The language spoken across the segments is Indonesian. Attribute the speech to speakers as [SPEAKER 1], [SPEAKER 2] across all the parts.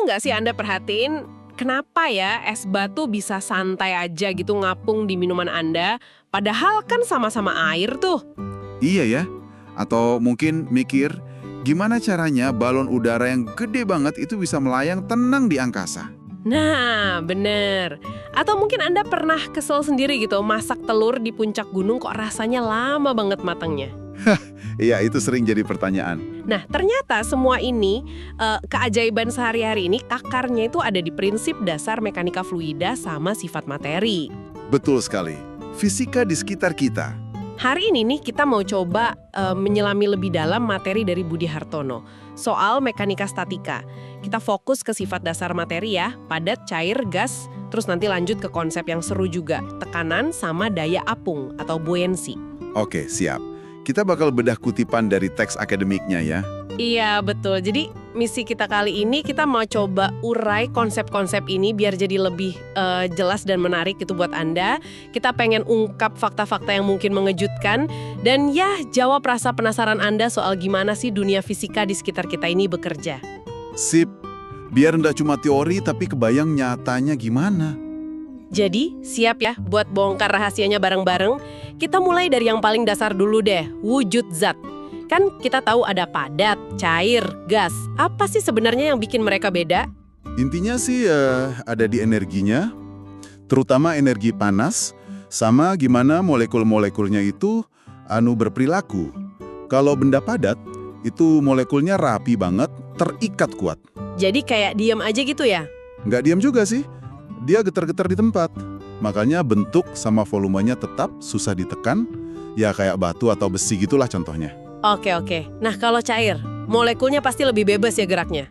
[SPEAKER 1] nggak sih Anda perhatiin kenapa ya es batu bisa santai aja gitu ngapung di minuman Anda, padahal kan sama-sama air tuh.
[SPEAKER 2] Iya ya. Atau mungkin mikir, gimana caranya balon udara yang gede banget itu bisa melayang tenang di angkasa?
[SPEAKER 1] Nah, bener. Atau mungkin Anda pernah kesel sendiri gitu, masak telur di puncak gunung kok rasanya lama banget matangnya.
[SPEAKER 2] Iya, itu sering jadi pertanyaan.
[SPEAKER 1] Nah, ternyata semua ini, keajaiban sehari-hari ini, akarnya itu ada di prinsip dasar mekanika fluida sama sifat materi.
[SPEAKER 2] Betul sekali. Fisika di sekitar kita.
[SPEAKER 1] Hari ini nih kita mau coba menyelami lebih dalam materi dari Budi Hartono soal mekanika statika. Kita fokus ke sifat dasar materi ya, padat, cair, gas, terus nanti lanjut ke konsep yang seru juga, tekanan sama daya apung atau buoyancy.
[SPEAKER 2] Oke, siap. Kita bakal bedah kutipan dari teks akademiknya ya.
[SPEAKER 1] Iya, betul. Jadi misi kita kali ini kita mau coba urai konsep-konsep ini biar jadi lebih jelas dan menarik gitu buat Anda. Kita pengen ungkap fakta-fakta yang mungkin mengejutkan dan ya jawab rasa penasaran Anda soal gimana sih dunia fisika di sekitar kita ini bekerja.
[SPEAKER 2] Sip. Biar ndak cuma teori tapi kebayang nyatanya gimana.
[SPEAKER 1] Jadi, siap ya buat bongkar rahasianya bareng-bareng? Kita mulai dari yang paling dasar dulu deh, wujud zat. Kan kita tahu ada padat, cair, gas. Apa sih sebenarnya yang bikin mereka beda?
[SPEAKER 2] Intinya sih ada di energinya, terutama energi panas, sama gimana molekul-molekulnya itu berperilaku. Kalau benda padat, itu molekulnya rapi banget, terikat kuat.
[SPEAKER 1] Jadi kayak diam aja gitu ya?
[SPEAKER 2] Nggak diam juga sih, dia getar-getar di tempat. Makanya bentuk sama volumenya tetap susah ditekan, ya kayak batu atau besi gitulah contohnya.
[SPEAKER 1] Oke. Nah kalau cair, molekulnya pasti lebih bebas ya geraknya?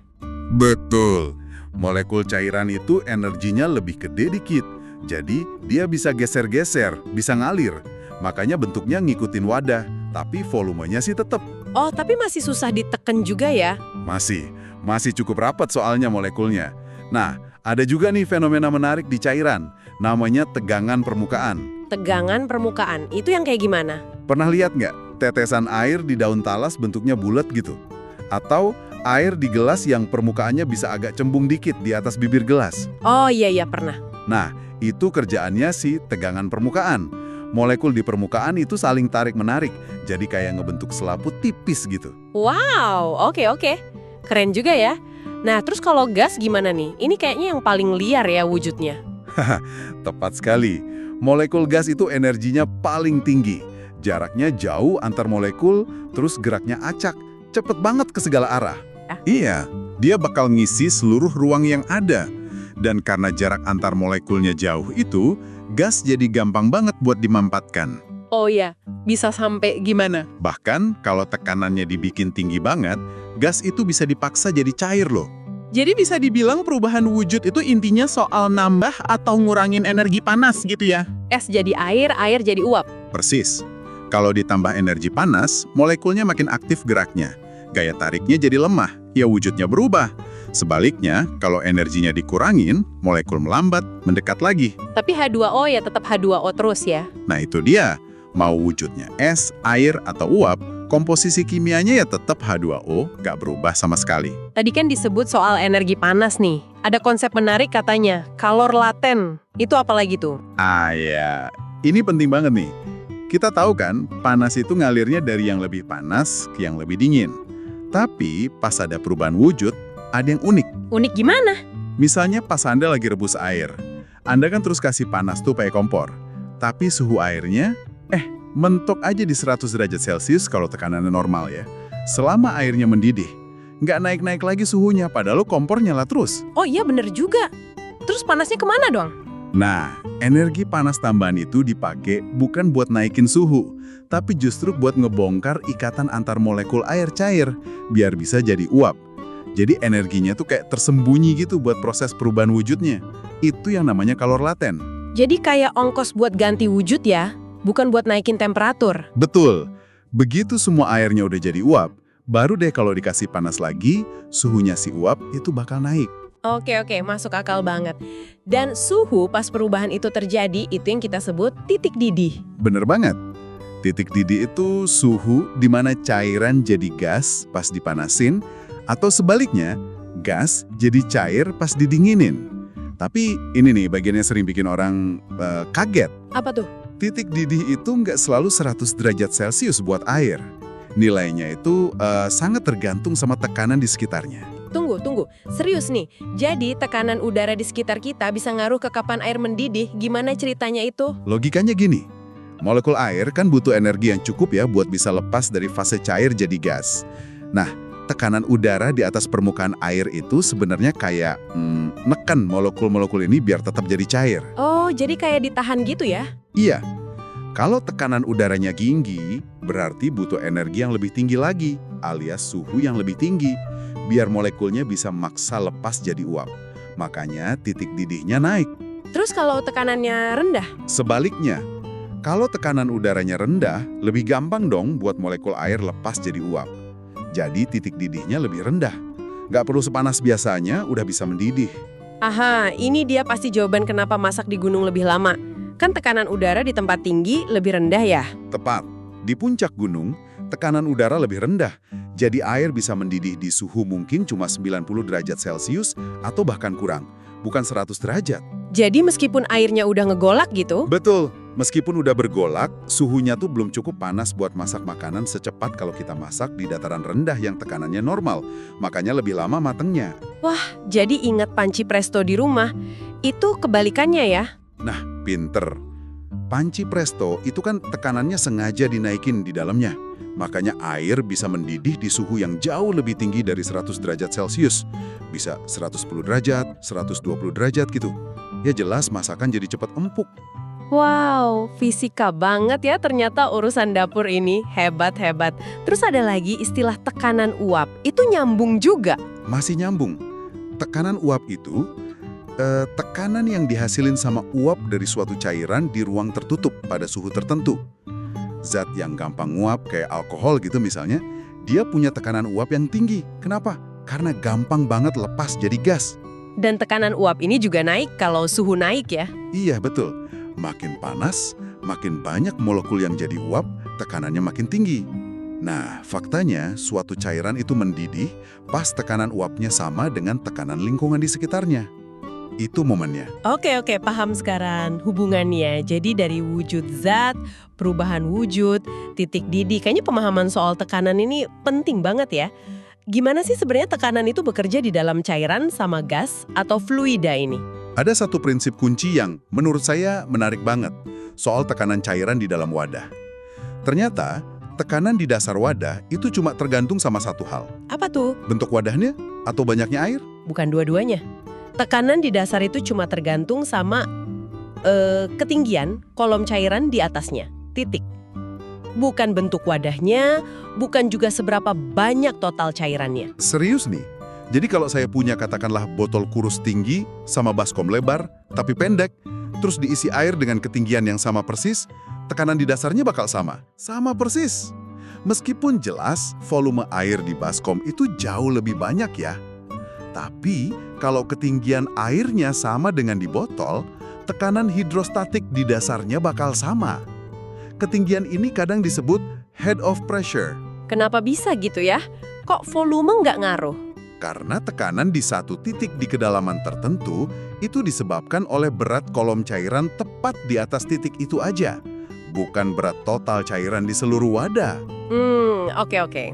[SPEAKER 2] Betul. Molekul cairan itu energinya lebih gede dikit. Jadi dia bisa geser-geser, bisa ngalir. Makanya bentuknya ngikutin wadah, tapi volumenya sih tetap.
[SPEAKER 1] Oh, tapi masih susah ditekan juga ya?
[SPEAKER 2] Masih cukup rapat soalnya molekulnya. Nah, ada juga nih fenomena menarik di cairan, namanya tegangan permukaan.
[SPEAKER 1] Tegangan permukaan, itu yang kayak gimana?
[SPEAKER 2] Pernah lihat nggak tetesan air di daun talas bentuknya bulat gitu? Atau air di gelas yang permukaannya bisa agak cembung dikit di atas bibir gelas?
[SPEAKER 1] Oh iya pernah.
[SPEAKER 2] Nah, itu kerjaannya si tegangan permukaan. Molekul di permukaan itu saling tarik-menarik, jadi kayak ngebentuk selaput tipis gitu.
[SPEAKER 1] Wow, oke. Keren juga ya. Nah, terus kalau gas gimana nih? Ini kayaknya yang paling liar ya wujudnya.
[SPEAKER 2] Tepat sekali. Molekul gas itu energinya paling tinggi. Jaraknya jauh antar molekul, terus geraknya acak. Cepet banget ke segala arah. Iya, dia bakal ngisi seluruh ruang yang ada. Dan karena jarak antar molekulnya jauh itu, gas jadi gampang banget buat dimampatkan.
[SPEAKER 1] Oh ya, bisa sampai gimana?
[SPEAKER 2] Bahkan kalau tekanannya dibikin tinggi banget, gas itu bisa dipaksa jadi cair loh.
[SPEAKER 3] Jadi bisa dibilang perubahan wujud itu intinya soal nambah atau ngurangin energi panas gitu ya?
[SPEAKER 1] Es jadi air, air jadi uap.
[SPEAKER 2] Persis. Kalau ditambah energi panas, molekulnya makin aktif geraknya. Gaya tariknya jadi lemah, ya wujudnya berubah. Sebaliknya, kalau energinya dikurangin, molekul melambat, mendekat lagi.
[SPEAKER 1] Tapi H2O ya tetap H2O terus ya?
[SPEAKER 2] Nah itu dia, mau wujudnya es, air, atau uap, komposisi kimianya ya tetap H2O, nggak berubah sama sekali.
[SPEAKER 1] Tadi kan disebut soal energi panas nih. Ada konsep menarik katanya, kalor laten. Itu apa lagi tuh?
[SPEAKER 2] Ya, ini penting banget nih. Kita tahu kan, panas itu ngalirnya dari yang lebih panas ke yang lebih dingin. Tapi pas ada perubahan wujud, ada yang unik.
[SPEAKER 1] Unik gimana?
[SPEAKER 2] Misalnya pas Anda lagi rebus air. Anda kan terus kasih panas tuh pakai kompor. Tapi suhu airnya, mentok aja di 100 derajat Celcius kalau tekanannya normal ya. Selama airnya mendidih. Nggak naik-naik lagi suhunya, padahal kompor nyala terus.
[SPEAKER 1] Oh iya bener juga. Terus panasnya kemana dong?
[SPEAKER 2] Nah, energi panas tambahan itu dipakai bukan buat naikin suhu, tapi justru buat ngebongkar ikatan antar molekul air cair, biar bisa jadi uap. Jadi energinya tuh kayak tersembunyi gitu buat proses perubahan wujudnya. Itu yang namanya kalor laten.
[SPEAKER 1] Jadi kayak ongkos buat ganti wujud ya, bukan buat naikin temperatur.
[SPEAKER 2] Betul. Begitu semua airnya udah jadi uap, baru deh kalau dikasih panas lagi, suhunya si uap itu bakal naik.
[SPEAKER 1] Oke, masuk akal banget. Dan suhu pas perubahan itu terjadi, itu yang kita sebut titik didih.
[SPEAKER 2] Bener banget. Titik didih itu suhu di mana cairan jadi gas pas dipanasin, atau sebaliknya, gas jadi cair pas didinginin. Tapi ini nih bagian yang sering bikin orang kaget.
[SPEAKER 1] Apa tuh?
[SPEAKER 2] Titik didih itu nggak selalu 100 derajat Celcius buat air. Nilainya itu sangat tergantung sama tekanan di sekitarnya.
[SPEAKER 1] Tunggu. Serius nih, jadi tekanan udara di sekitar kita bisa ngaruh ke kapan air mendidih? Gimana ceritanya itu?
[SPEAKER 2] Logikanya gini, molekul air kan butuh energi yang cukup ya buat bisa lepas dari fase cair jadi gas. Nah, tekanan udara di atas permukaan air itu sebenarnya kayak neken molekul-molekul ini biar tetap jadi cair.
[SPEAKER 1] Oh, jadi kayak ditahan gitu ya?
[SPEAKER 2] Iya, kalau tekanan udaranya tinggi, berarti butuh energi yang lebih tinggi lagi, alias suhu yang lebih tinggi, biar molekulnya bisa maksa lepas jadi uap. Makanya titik didihnya naik.
[SPEAKER 1] Terus kalau tekanannya rendah?
[SPEAKER 2] Sebaliknya, kalau tekanan udaranya rendah, lebih gampang dong buat molekul air lepas jadi uap. Jadi titik didihnya lebih rendah. Nggak perlu sepanas biasanya, udah bisa mendidih.
[SPEAKER 1] Aha, ini dia pasti jawaban kenapa masak di gunung lebih lama. Kan tekanan udara di tempat tinggi lebih rendah ya?
[SPEAKER 2] Tepat, di puncak gunung, tekanan udara lebih rendah. Jadi air bisa mendidih di suhu mungkin cuma 90 derajat Celcius atau bahkan kurang, bukan 100 derajat.
[SPEAKER 1] Jadi meskipun airnya udah ngegolak gitu?
[SPEAKER 2] Betul, meskipun udah bergolak, suhunya tuh belum cukup panas buat masak makanan secepat kalau kita masak di dataran rendah yang tekanannya normal. Makanya lebih lama matengnya.
[SPEAKER 1] Wah, jadi ingat panci presto di rumah. Itu kebalikannya ya?
[SPEAKER 2] Nah, pinter. Panci presto itu kan tekanannya sengaja dinaikin di dalamnya. Makanya air bisa mendidih di suhu yang jauh lebih tinggi dari 100 derajat Celcius. Bisa 110 derajat, 120 derajat gitu. Ya jelas masakan jadi cepat empuk.
[SPEAKER 1] Wow, fisika banget ya ternyata urusan dapur ini. Hebat. Terus ada lagi istilah tekanan uap. Itu nyambung juga.
[SPEAKER 2] Masih nyambung. Tekanan uap itu tekanan yang dihasilin sama uap dari suatu cairan di ruang tertutup pada suhu tertentu. Zat yang gampang nguap kayak alkohol gitu misalnya, dia punya tekanan uap yang tinggi. Kenapa? Karena gampang banget lepas jadi gas.
[SPEAKER 1] Dan tekanan uap ini juga naik kalau suhu naik ya?
[SPEAKER 2] Iya, betul. Makin panas, makin banyak molekul yang jadi uap, tekanannya makin tinggi. Nah, faktanya suatu cairan itu mendidih pas tekanan uapnya sama dengan tekanan lingkungan di sekitarnya. Itu momennya.
[SPEAKER 1] Oke, paham sekarang hubungannya. Jadi dari wujud zat, perubahan wujud, titik didih. Kayaknya pemahaman soal tekanan ini penting banget ya. Gimana sih sebenarnya tekanan itu bekerja di dalam cairan sama gas atau fluida ini?
[SPEAKER 2] Ada satu prinsip kunci yang menurut saya menarik banget soal tekanan cairan di dalam wadah. Ternyata, tekanan di dasar wadah itu cuma tergantung sama satu hal.
[SPEAKER 1] Apa tuh?
[SPEAKER 2] Bentuk wadahnya atau banyaknya air?
[SPEAKER 1] Bukan dua-duanya. Tekanan di dasar itu cuma tergantung sama ketinggian kolom cairan di atasnya. Titik. Bukan bentuk wadahnya, bukan juga seberapa banyak total cairannya.
[SPEAKER 2] Serius nih? Jadi kalau saya punya katakanlah botol kurus tinggi sama baskom lebar, tapi pendek, terus diisi air dengan ketinggian yang sama persis, tekanan di dasarnya bakal sama. Sama persis. Meskipun jelas volume air di baskom itu jauh lebih banyak ya. Tapi kalau ketinggian airnya sama dengan di botol, tekanan hidrostatik di dasarnya bakal sama. Ketinggian ini kadang disebut head of pressure.
[SPEAKER 1] Kenapa bisa gitu ya? Kok volume nggak ngaruh?
[SPEAKER 2] Karena tekanan di satu titik di kedalaman tertentu itu disebabkan oleh berat kolom cairan tepat di atas titik itu aja. Bukan berat total cairan di seluruh wadah.
[SPEAKER 1] Oke.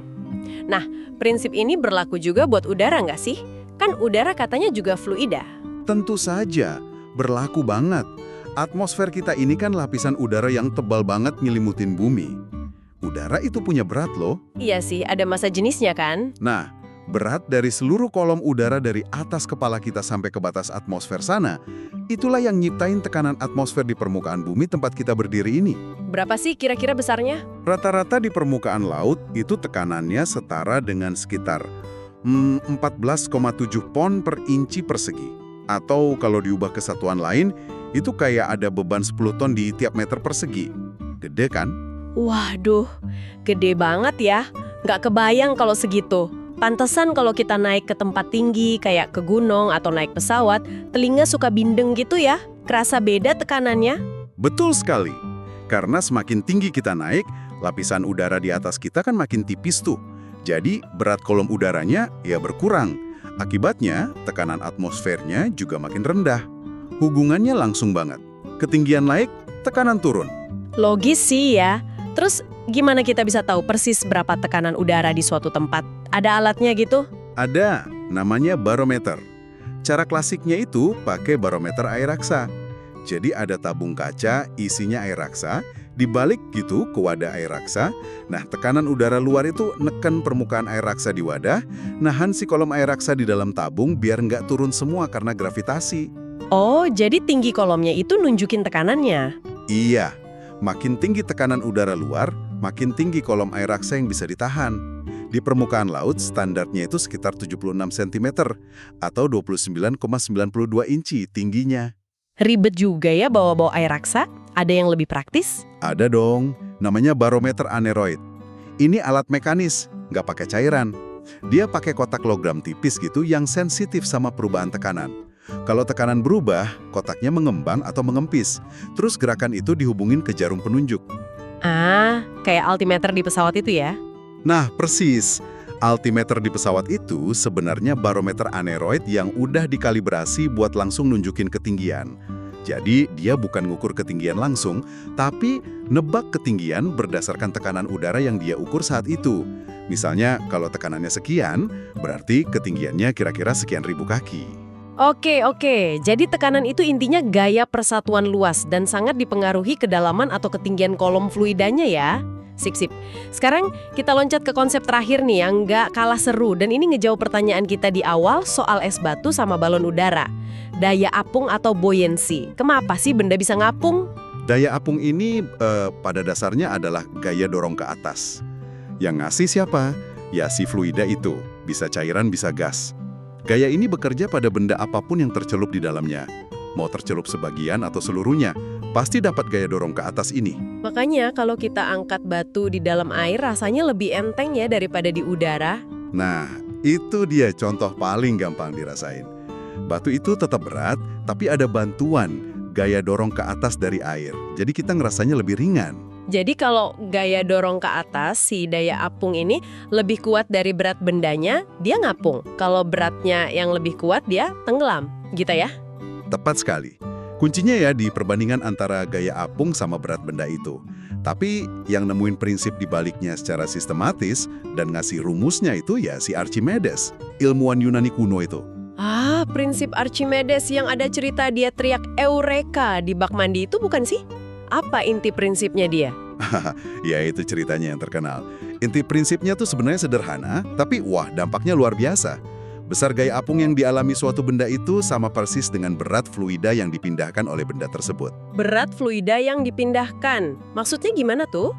[SPEAKER 1] Nah, prinsip ini berlaku juga buat udara nggak sih? Kan udara katanya juga fluida.
[SPEAKER 2] Tentu saja, berlaku banget. Atmosfer kita ini kan lapisan udara yang tebal banget nyelimutin bumi. Udara itu punya berat loh.
[SPEAKER 1] Iya sih, ada massa jenisnya kan?
[SPEAKER 2] Nah, berat dari seluruh kolom udara dari atas kepala kita sampai ke batas atmosfer sana, itulah yang nyiptain tekanan atmosfer di permukaan bumi tempat kita berdiri ini.
[SPEAKER 1] Berapa sih kira-kira besarnya?
[SPEAKER 2] Rata-rata di permukaan laut itu tekanannya setara dengan sekitar 14,7 pon per inci persegi. Atau kalau diubah ke satuan lain, itu kayak ada beban 10 ton di tiap meter persegi. Gede kan?
[SPEAKER 1] Waduh, gede banget ya. Nggak kebayang kalau segitu. Pantesan kalau kita naik ke tempat tinggi, kayak ke gunung atau naik pesawat, telinga suka bindeng gitu ya. Kerasa beda tekanannya.
[SPEAKER 2] Betul sekali. Karena semakin tinggi kita naik, lapisan udara di atas kita kan makin tipis tuh. Jadi berat kolom udaranya ya berkurang. Akibatnya, tekanan atmosfernya juga makin rendah. Hubungannya langsung banget. Ketinggian naik, tekanan turun.
[SPEAKER 1] Logis sih ya. Terus gimana kita bisa tahu persis berapa tekanan udara di suatu tempat? Ada alatnya gitu?
[SPEAKER 2] Ada, namanya barometer. Cara klasiknya itu pakai barometer air raksa. Jadi ada tabung kaca isinya air raksa, dibalik gitu ke wadah air raksa. Nah, tekanan udara luar itu neken permukaan air raksa di wadah, nahan si kolom air raksa di dalam tabung biar nggak turun semua karena gravitasi.
[SPEAKER 1] Oh, jadi tinggi kolomnya itu nunjukin tekanannya?
[SPEAKER 2] Iya, makin tinggi tekanan udara luar, makin tinggi kolom air raksa yang bisa ditahan. Di permukaan laut, standarnya itu sekitar 76 cm atau 29,92 inci tingginya.
[SPEAKER 1] Ribet juga ya bawa-bawa air raksa? Ada yang lebih praktis?
[SPEAKER 2] Ada dong, namanya barometer aneroid. Ini alat mekanis, nggak pakai cairan. Dia pakai kotak logam tipis gitu yang sensitif sama perubahan tekanan. Kalau tekanan berubah, kotaknya mengembang atau mengempis. Terus gerakan itu dihubungin ke jarum penunjuk.
[SPEAKER 1] Ah, kayak altimeter di pesawat itu ya?
[SPEAKER 2] Nah, persis. Altimeter di pesawat itu sebenarnya barometer aneroid yang udah dikalibrasi buat langsung nunjukin ketinggian. Jadi, dia bukan ngukur ketinggian langsung, tapi nebak ketinggian berdasarkan tekanan udara yang dia ukur saat itu. Misalnya, kalau tekanannya sekian, berarti ketinggiannya kira-kira sekian ribu kaki.
[SPEAKER 1] Oke. Jadi tekanan itu intinya gaya persatuan luas dan sangat dipengaruhi kedalaman atau ketinggian kolom fluidanya ya? Sip. Sekarang kita loncat ke konsep terakhir nih yang nggak kalah seru dan ini ngejawab pertanyaan kita di awal soal es batu sama balon udara. Daya apung atau buoyancy. Kenapa sih benda bisa ngapung?
[SPEAKER 2] Daya apung ini pada dasarnya adalah gaya dorong ke atas. Yang ngasih siapa? Ya si fluida itu. Bisa cairan, bisa gas. Gaya ini bekerja pada benda apapun yang tercelup di dalamnya. Mau tercelup sebagian atau seluruhnya, pasti dapat gaya dorong ke atas ini.
[SPEAKER 1] Makanya kalau kita angkat batu di dalam air rasanya lebih enteng ya daripada di udara.
[SPEAKER 2] Nah, itu dia contoh paling gampang dirasain. Batu itu tetap berat, tapi ada bantuan gaya dorong ke atas dari air. Jadi kita ngerasanya lebih ringan.
[SPEAKER 1] Jadi kalau gaya dorong ke atas, si daya apung ini lebih kuat dari berat bendanya, dia ngapung. Kalau beratnya yang lebih kuat, dia tenggelam. Gitu ya?
[SPEAKER 2] Tepat sekali. Kuncinya ya di perbandingan antara gaya apung sama berat benda itu. Tapi yang nemuin prinsip di baliknya secara sistematis dan ngasih rumusnya itu ya si Archimedes, ilmuwan Yunani kuno itu.
[SPEAKER 1] Ah, prinsip Archimedes yang ada cerita dia teriak Eureka di bak mandi itu bukan sih? Apa inti prinsipnya dia?
[SPEAKER 2] Ya itu ceritanya yang terkenal. Inti prinsipnya tuh sebenarnya sederhana, tapi wah dampaknya luar biasa. Besar gaya apung yang dialami suatu benda itu sama persis dengan berat fluida yang dipindahkan oleh benda tersebut.
[SPEAKER 1] Berat fluida yang dipindahkan. Maksudnya gimana tuh?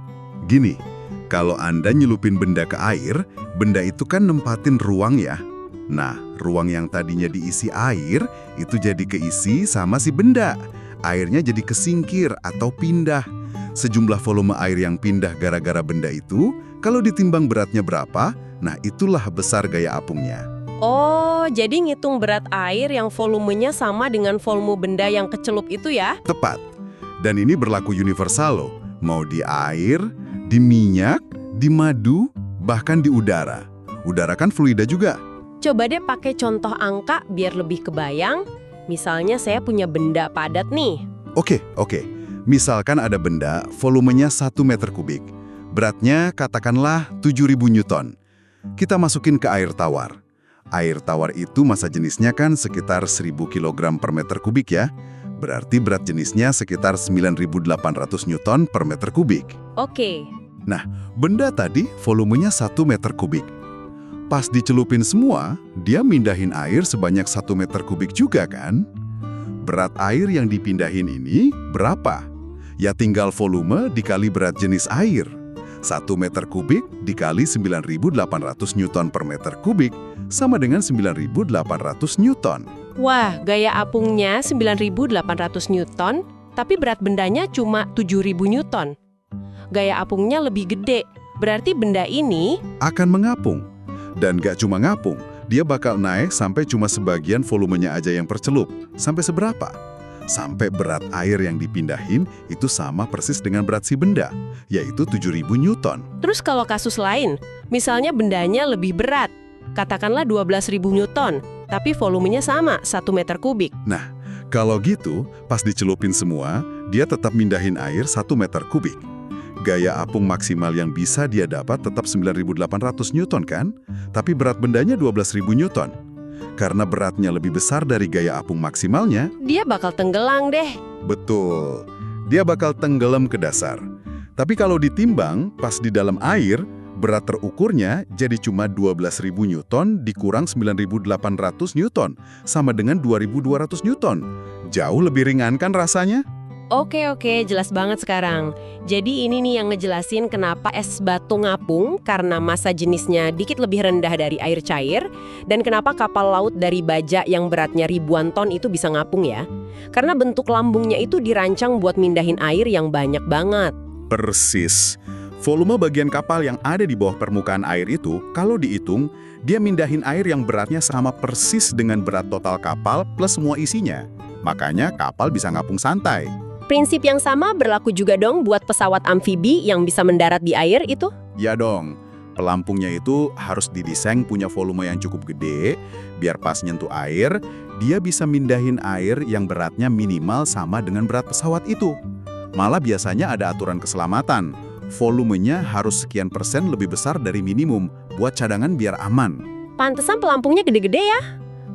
[SPEAKER 2] Gini, kalau Anda nyelupin benda ke air, benda itu kan nempatin ruang ya. Nah, ruang yang tadinya diisi air, itu jadi keisi sama si benda. Airnya jadi kesingkir atau pindah. Sejumlah volume air yang pindah gara-gara benda itu, kalau ditimbang beratnya berapa, nah itulah besar gaya apungnya.
[SPEAKER 1] Oh, jadi ngitung berat air yang volumenya sama dengan volume benda yang kecelup itu ya?
[SPEAKER 2] Tepat. Dan ini berlaku universal loh. Mau di air, di minyak, di madu, bahkan di udara. Udara kan fluida juga.
[SPEAKER 1] Coba deh pakai contoh angka biar lebih kebayang. Misalnya saya punya benda padat nih.
[SPEAKER 2] Oke. Misalkan ada benda volumenya 1 meter kubik. Beratnya katakanlah 7.000 Newton. Kita masukin ke air tawar. Air tawar itu massa jenisnya kan sekitar 1.000 kg per meter kubik ya. Berarti berat jenisnya sekitar 9.800 Newton per meter kubik.
[SPEAKER 1] Oke.
[SPEAKER 2] Nah, benda tadi volumenya 1 meter kubik. Pas dicelupin semua, dia mindahin air sebanyak 1 meter kubik juga kan? Berat air yang dipindahin ini berapa? Ya tinggal volume dikali berat jenis air. 1 meter kubik dikali 9.800 Newton per meter kubik sama dengan 9.800 Newton.
[SPEAKER 1] Wah, gaya apungnya 9.800 Newton, tapi berat bendanya cuma 7.000 Newton. Gaya apungnya lebih gede, berarti benda ini
[SPEAKER 2] akan mengapung. Dan gak cuma ngapung, dia bakal naik sampai cuma sebagian volumenya aja yang tercelup. Sampai seberapa? Sampai berat air yang dipindahin itu sama persis dengan berat si benda, yaitu 7.000 Newton.
[SPEAKER 1] Terus kalau kasus lain, misalnya bendanya lebih berat, katakanlah 12.000 Newton, tapi volumenya sama, 1 meter kubik.
[SPEAKER 2] Nah, kalau gitu, pas dicelupin semua, dia tetap mindahin air 1 meter kubik. Gaya apung maksimal yang bisa dia dapat tetap 9.800 Newton kan? Tapi berat bendanya 12.000 Newton. Karena beratnya lebih besar dari gaya apung maksimalnya,
[SPEAKER 1] Dia bakal tenggelam deh.
[SPEAKER 2] betul, dia bakal tenggelam ke dasar. Tapi kalau ditimbang, pas di dalam air, berat terukurnya jadi cuma 12.000 Newton dikurang 9.800 Newton, sama dengan 2.200 Newton. Jauh lebih ringan kan rasanya?
[SPEAKER 1] Oke, jelas banget sekarang. Jadi ini nih yang ngejelasin kenapa es batu ngapung karena massa jenisnya dikit lebih rendah dari air cair, dan kenapa kapal laut dari baja yang beratnya ribuan ton itu bisa ngapung ya. Karena bentuk lambungnya itu dirancang buat mindahin air yang banyak banget.
[SPEAKER 2] Persis. Volume bagian kapal yang ada di bawah permukaan air itu, kalau dihitung, dia mindahin air yang beratnya sama persis dengan berat total kapal plus semua isinya. Makanya kapal bisa ngapung santai.
[SPEAKER 1] Prinsip yang sama berlaku juga dong buat pesawat amfibi yang bisa mendarat di air itu?
[SPEAKER 2] Ya dong, pelampungnya itu harus didesain punya volume yang cukup gede, biar pas nyentuh air, dia bisa mindahin air yang beratnya minimal sama dengan berat pesawat itu. Malah biasanya ada aturan keselamatan, volumenya harus sekian persen lebih besar dari minimum, buat cadangan biar aman.
[SPEAKER 1] Pantesan pelampungnya gede-gede ya?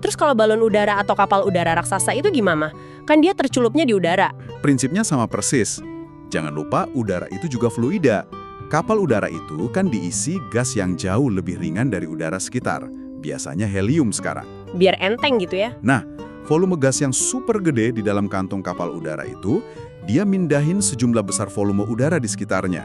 [SPEAKER 1] Terus kalau balon udara atau kapal udara raksasa itu gimana? Kan dia tercelupnya di udara.
[SPEAKER 2] Prinsipnya sama persis. Jangan lupa udara itu juga fluida. Kapal udara itu kan diisi gas yang jauh lebih ringan dari udara sekitar. Biasanya helium sekarang.
[SPEAKER 1] Biar enteng gitu ya?
[SPEAKER 2] Nah, volume gas yang super gede di dalam kantong kapal udara itu, dia mindahin sejumlah besar volume udara di sekitarnya.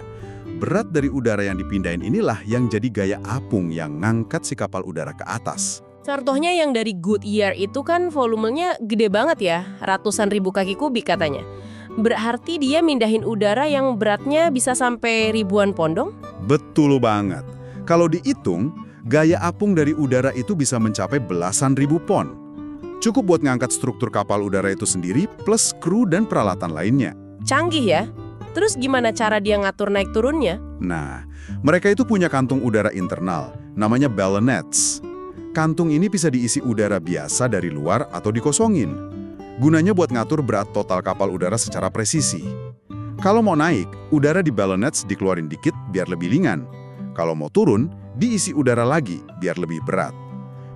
[SPEAKER 2] Berat dari udara yang dipindahin inilah yang jadi gaya apung yang ngangkat si kapal udara ke atas.
[SPEAKER 1] Contohnya yang dari Goodyear itu kan volumenya gede banget ya, ratusan ribu kaki kubik katanya. Berarti dia mindahin udara yang beratnya bisa sampai ribuan pondong?
[SPEAKER 2] Betul banget. Kalau dihitung, gaya apung dari udara itu bisa mencapai belasan ribu pon. Cukup buat ngangkat struktur kapal udara itu sendiri plus kru dan peralatan lainnya.
[SPEAKER 1] Canggih ya? Terus gimana cara dia ngatur naik turunnya?
[SPEAKER 2] Nah, mereka itu punya kantung udara internal, namanya ballonets. Kantung ini bisa diisi udara biasa dari luar atau dikosongin. Gunanya buat ngatur berat total kapal udara secara presisi. Kalau mau naik, udara di ballonets dikeluarin dikit biar lebih ringan. Kalau mau turun, diisi udara lagi biar lebih berat.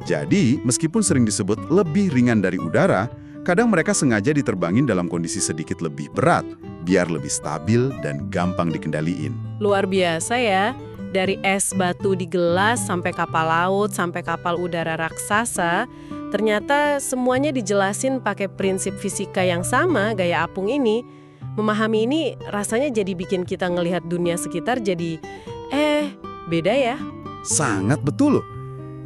[SPEAKER 2] Jadi, meskipun sering disebut lebih ringan dari udara, kadang mereka sengaja diterbangin dalam kondisi sedikit lebih berat, biar lebih stabil dan gampang dikendaliin.
[SPEAKER 1] Luar biasa ya. Dari es batu di gelas sampai kapal laut, sampai kapal udara raksasa, ternyata semuanya dijelasin pakai prinsip fisika yang sama, gaya apung ini. Memahami ini rasanya jadi bikin kita ngelihat dunia sekitar jadi, beda ya.
[SPEAKER 2] Sangat betul loh.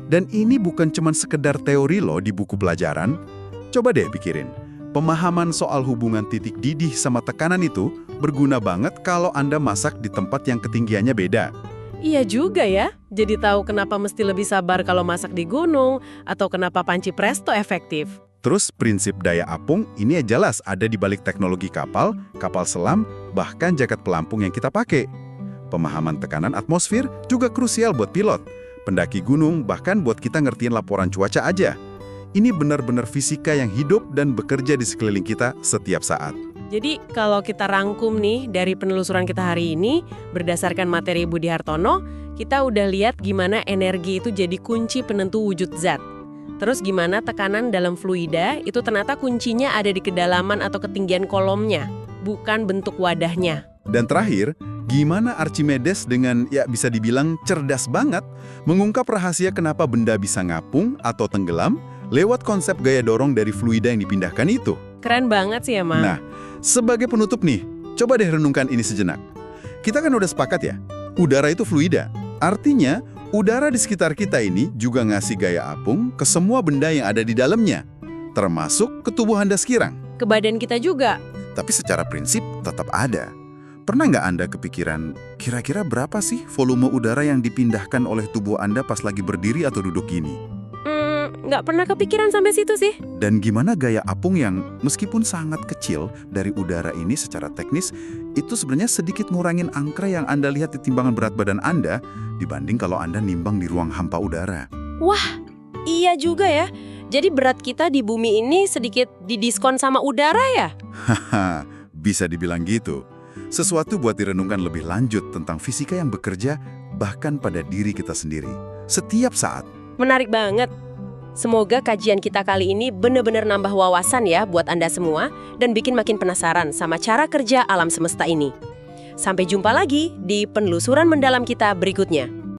[SPEAKER 2] Dan ini bukan cuma sekedar teori loh di buku pelajaran. Coba deh pikirin, pemahaman soal hubungan titik didih sama tekanan itu berguna banget kalau Anda masak di tempat yang ketinggiannya beda.
[SPEAKER 1] Iya juga ya, jadi tahu kenapa mesti lebih sabar kalau masak di gunung, atau kenapa panci presto efektif.
[SPEAKER 2] Terus prinsip daya apung ini jelas ada di balik teknologi kapal, kapal selam, bahkan jaket pelampung yang kita pakai. Pemahaman tekanan atmosfer juga krusial buat pilot, pendaki gunung, bahkan buat kita ngertiin laporan cuaca aja. Ini benar-benar fisika yang hidup dan bekerja di sekeliling kita setiap saat.
[SPEAKER 1] Jadi kalau kita rangkum nih dari penelusuran kita hari ini, berdasarkan materi Budi Hartono, kita udah lihat gimana energi itu jadi kunci penentu wujud zat. Terus gimana tekanan dalam fluida itu ternyata kuncinya ada di kedalaman atau ketinggian kolomnya, bukan bentuk wadahnya.
[SPEAKER 2] Dan terakhir, gimana Archimedes dengan bisa dibilang cerdas banget mengungkap rahasia kenapa benda bisa ngapung atau tenggelam lewat konsep gaya dorong dari fluida yang dipindahkan itu.
[SPEAKER 1] Keren banget sih ya, Ma.
[SPEAKER 2] Nah, sebagai penutup nih, coba deh renungkan ini sejenak. Kita kan udah sepakat ya, udara itu fluida. Artinya, udara di sekitar kita ini juga ngasih gaya apung ke semua benda yang ada di dalamnya, termasuk ke tubuh Anda sekarang.
[SPEAKER 1] Ke badan kita juga.
[SPEAKER 2] Tapi secara prinsip tetap ada. Pernah nggak Anda kepikiran, kira-kira berapa sih volume udara yang dipindahkan oleh tubuh Anda pas lagi berdiri atau duduk gini?
[SPEAKER 1] Nggak pernah kepikiran sampai situ sih.
[SPEAKER 2] Dan gimana gaya apung yang meskipun sangat kecil dari udara ini secara teknis, itu sebenarnya sedikit ngurangin angka yang Anda lihat di timbangan berat badan Anda dibanding kalau Anda nimbang di ruang hampa udara.
[SPEAKER 4] Wah, iya juga ya. Jadi berat kita di bumi ini sedikit didiskon sama udara ya?
[SPEAKER 2] Haha, bisa dibilang gitu. Sesuatu buat direnungkan lebih lanjut tentang fisika yang bekerja bahkan pada diri kita sendiri. Setiap saat.
[SPEAKER 4] Menarik banget. Semoga kajian kita kali ini benar-benar nambah wawasan ya buat Anda semua dan bikin makin penasaran sama cara kerja alam semesta ini. Sampai jumpa lagi di penelusuran mendalam kita berikutnya.